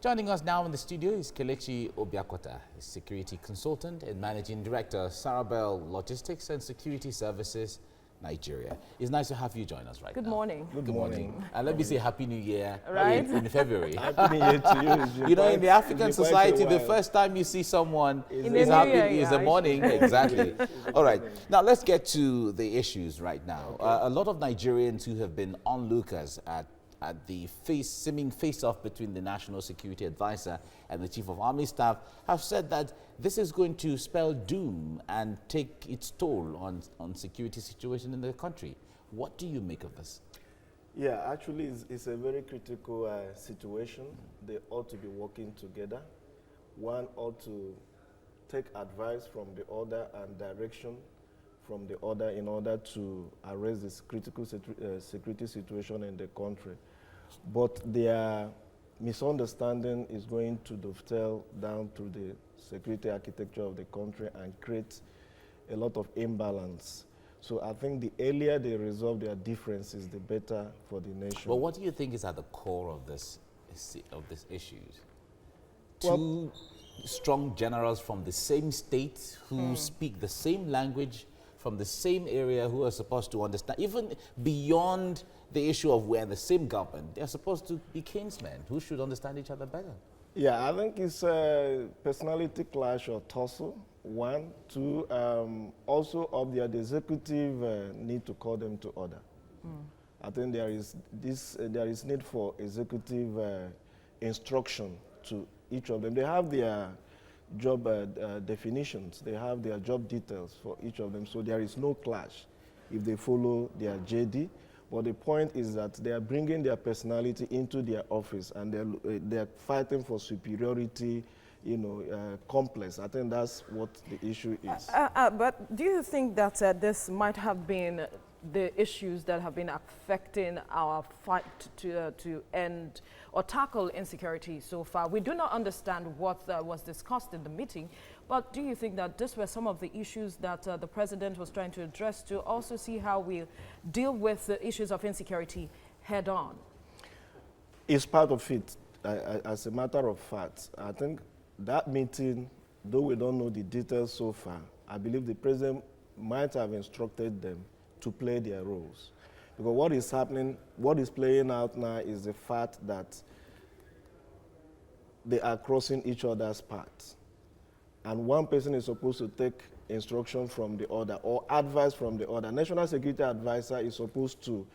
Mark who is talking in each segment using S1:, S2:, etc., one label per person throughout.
S1: Joining us now in the studio is Kelechi Obiakwata, a security consultant and managing director, Sarabel Logistics and Security Services, Nigeria. It's nice to have you join us
S2: Good
S1: now.
S2: morning.
S1: Good morning. And let me say Happy New Year in February.
S3: Happy New Year to you.
S1: You know, in the African society, the first time you see someone is the morning. Exactly. All right. Now, let's get to the issues right now. A lot of Nigerians who have been onlookers at the seeming face-off between the National Security Advisor and the Chief of Army Staff have said that this is going to spell doom and take its toll on security situation in the country. What do you make of this?
S3: Yeah, actually, it's a very critical situation. They ought to be working together. One ought to take advice from the other and direction from the other in order to arrest this critical security situation in the country. But their misunderstanding is going to dovetail down to the security architecture of the country and create a lot of imbalance. So I think the earlier they resolve their differences, the better for the nation.
S1: But what do you think is at the core of this issues?
S3: Well,
S1: Two strong generals from the same state who speak the same language, from the same area, who are supposed to understand, even beyond the issue of we're in the same government, they're supposed to be kinsmen who should understand each other better.
S3: Yeah, I think it's a personality clash or tussle, one. Two, also of the executive need to call them to order. I think there is need for executive instruction to each of them. They have their job definitions, they have their job details for each of them, so there is no clash if they follow their JD. But the point is that they are bringing their personality into their office and they're fighting for superiority, complex. I think that's what the issue is.
S2: But do you think that this might have been the issues that have been affecting our fight to end or tackle insecurity so far? We do not understand what was discussed in the meeting, but do you think that this were some of the issues that the president was trying to address to also see how we deal with the issues of insecurity head on?
S3: It's part of it. As a matter of fact, I think that meeting, though we don't know the details so far, I believe the president might have instructed them to play their roles. Because what is happening, what is playing out now is the fact that they are crossing each other's paths. And one person is supposed to take instruction from the other or advice from the other. National Security Advisor is supposed to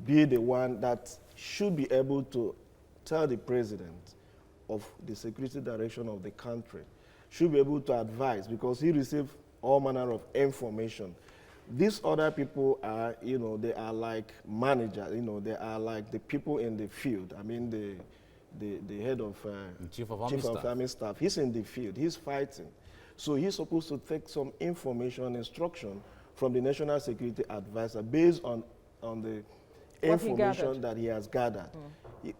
S3: be the one that should be able to tell the president of the security direction of the country, should be able to advise because he received all manner of information. These other people are, they are like managers, they are like the people in the field. I mean, the head of
S1: Chief of
S3: Army Staff, he's in the field, he's fighting. So he's supposed to take some information, instruction from the National Security Advisor based on the information that he has gathered.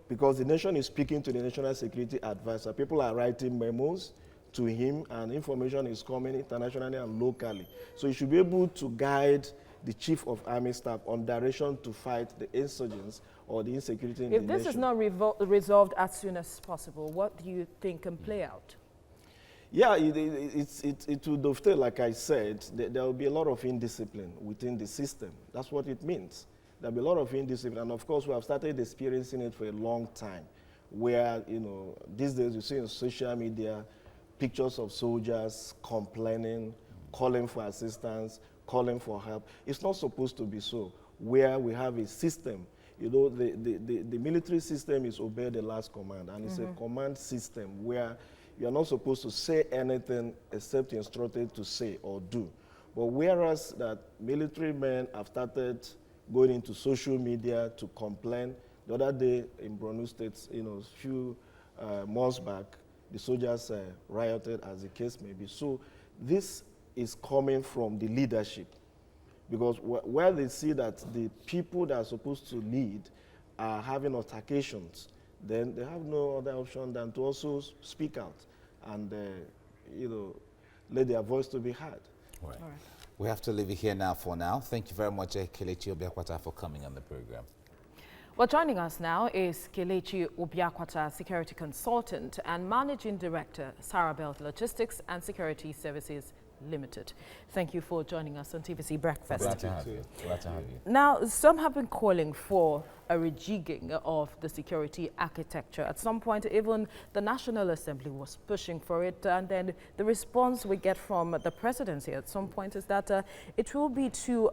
S3: Because the nation is speaking to the National Security Advisor. People are writing memos to him and information is coming internationally and locally. So he should be able to guide the Chief of Army Staff on direction to fight the insurgents or the insecurity in the nation.
S2: If this is not resolved as soon as possible, what do you think can play out?
S3: Yeah, it will dovetail, like I said, there will be a lot of indiscipline within the system. That's what it means. There will be a lot of indiscipline, and of course we have started experiencing it for a long time, where, these days you see in social media, pictures of soldiers complaining, calling for assistance, calling for help. It's not supposed to be so, where we have a system. The military system is obey the last command, and it's a command system where you are not supposed to say anything except instructed to say or do. But whereas that military men have started going into social media to complain, the other day in Borno State, a few months back, the soldiers rioted, as the case may be. So this is coming from the leadership, because where they see that the people that are supposed to lead are having altercations, then they have no other option than to also speak out and let their voice to be heard.
S1: Right. All right. We have to leave it here now for now. Thank you very much, Kelechi Obiakwata, for coming on the program.
S2: Well, joining us now is Kelechi Obiakwata, security consultant and managing director, Sarabelt Logistics and Security Services Limited. Thank you for joining us on TVC Breakfast.
S1: Glad to have you. Glad to have you.
S2: Now, some have been calling for a rejigging of the security architecture. At some point, even the National Assembly was pushing for it, and then the response we get from the presidency at some point is that it will be too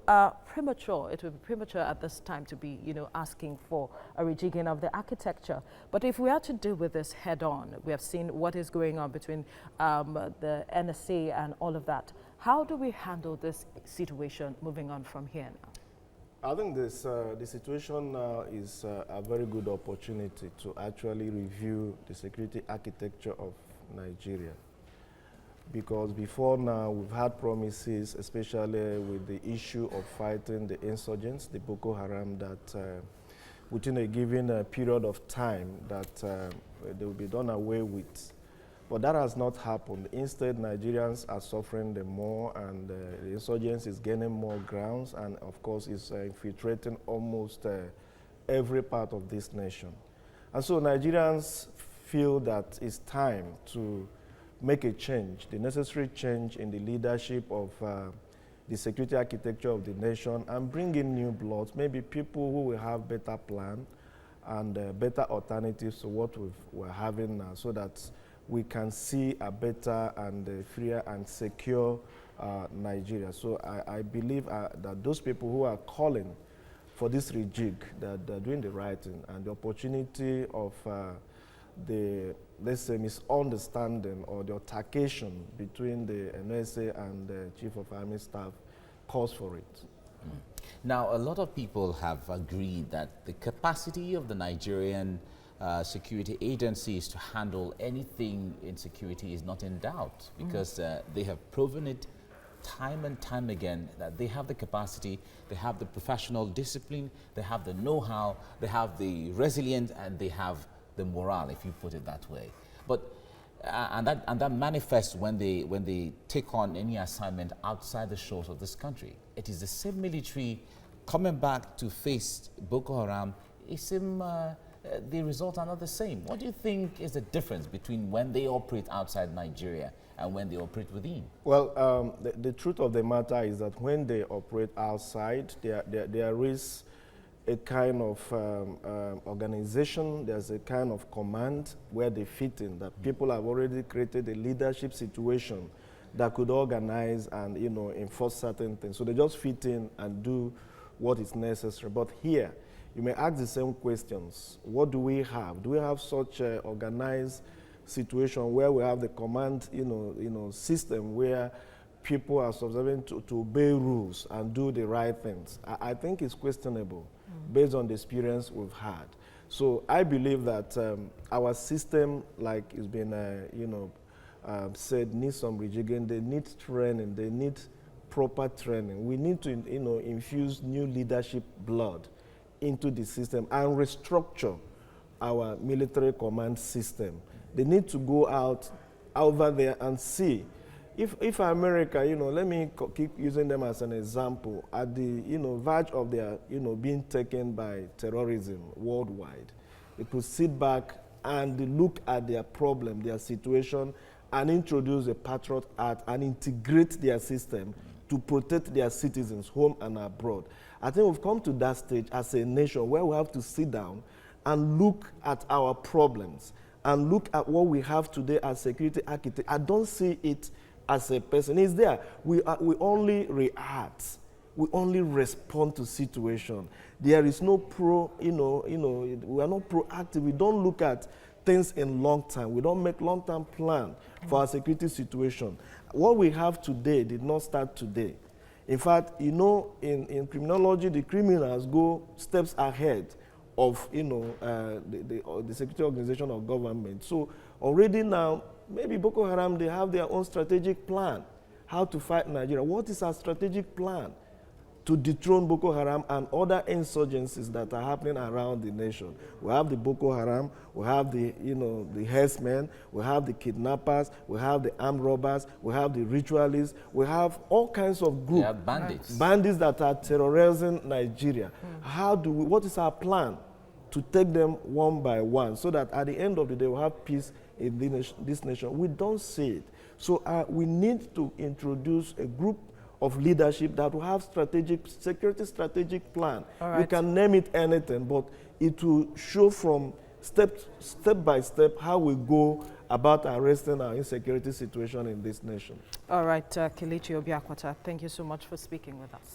S2: premature. It will be premature at this time to be, asking for a rejigging of the architecture. But if we are to deal with this head on, we have seen what is going on between the NSA and all of that. How do we handle this situation moving on from here now?
S3: I think the situation now is a very good opportunity to actually review the security architecture of Nigeria. Because before now, we've had promises, especially with the issue of fighting the insurgents, the Boko Haram, that within a given period of time that they will be done away with. But that has not happened. Instead, Nigerians are suffering the more, and the insurgents is gaining more grounds, and of course is infiltrating almost every part of this nation. And so Nigerians feel that it's time to make a change, the necessary change in the leadership of the security architecture of the nation, and bring in new blood, maybe people who will have better plan and better alternatives to what we're having now, so that we can see a better and freer and secure Nigeria. So I believe that those people who are calling for this rejig, that they're doing the right thing, and the opportunity of the, let's say, misunderstanding or the altercation between the NSA and the Chief of Army Staff calls for it.
S1: Now, a lot of people have agreed that the capacity of the Nigerian security agencies to handle anything in security is not in doubt, because they have proven it time and time again that they have the capacity, they have the professional discipline, they have the know-how, they have the resilience, and they have the morale, if you put it that way. But and that manifests when they take on any assignment outside the shores of this country. It is the same military coming back to face Boko Haram. The results are not the same. What do you think is the difference between when they operate outside Nigeria and when they operate within?
S3: Well, the truth of the matter is that when they operate outside, there is a kind of organization, there's a kind of command where they fit in, that people have already created a leadership situation that could organize and enforce certain things. So they just fit in and do what is necessary. But here, you may ask the same questions. What do we have? Do we have such an organized situation where we have the command, system where people are subservient to obey rules and do the right things? I think it's questionable based on the experience we've had. So I believe that our system, like it's been, said, needs some rejigging. They need training. They need proper training. We need to, infuse new leadership blood into the system and restructure our military command system. They need to go out over there and see if America, let me keep using them as an example, at the verge of their being taken by terrorism worldwide, they could sit back and look at their problem, their situation, and introduce a Patriot Act and integrate their system to protect their citizens home and abroad. I think we've come to that stage as a nation where we have to sit down and look at our problems and look at what we have today as security architect. I don't see it as a person. It's there. We only react. We only respond to situation. There is no we are not proactive. We don't look at things in long term. We don't make long-term plan for our security situation. What we have today did not start today. In fact, in criminology, the criminals go steps ahead of, the security organization of government. So already now, maybe Boko Haram, they have their own strategic plan, how to fight Nigeria. What is our strategic plan to dethrone Boko Haram and other insurgencies that are happening around the nation? We have the Boko Haram, we have the, the herdsmen, we have the kidnappers, we have the armed robbers, we have the ritualists, we have all kinds of groups.
S1: We have bandits.
S3: Bandits that are terrorizing Nigeria. What is our plan to take them one by one so that at the end of the day we'll have peace in this nation. We don't see it. So we need to introduce a group of leadership that will have security strategic plan.
S2: Right.
S3: We can name it anything, but it will show from step by step how we go about arresting our insecurity situation in this nation.
S2: All right, Kelechi Obiakwata, thank you so much for speaking with us.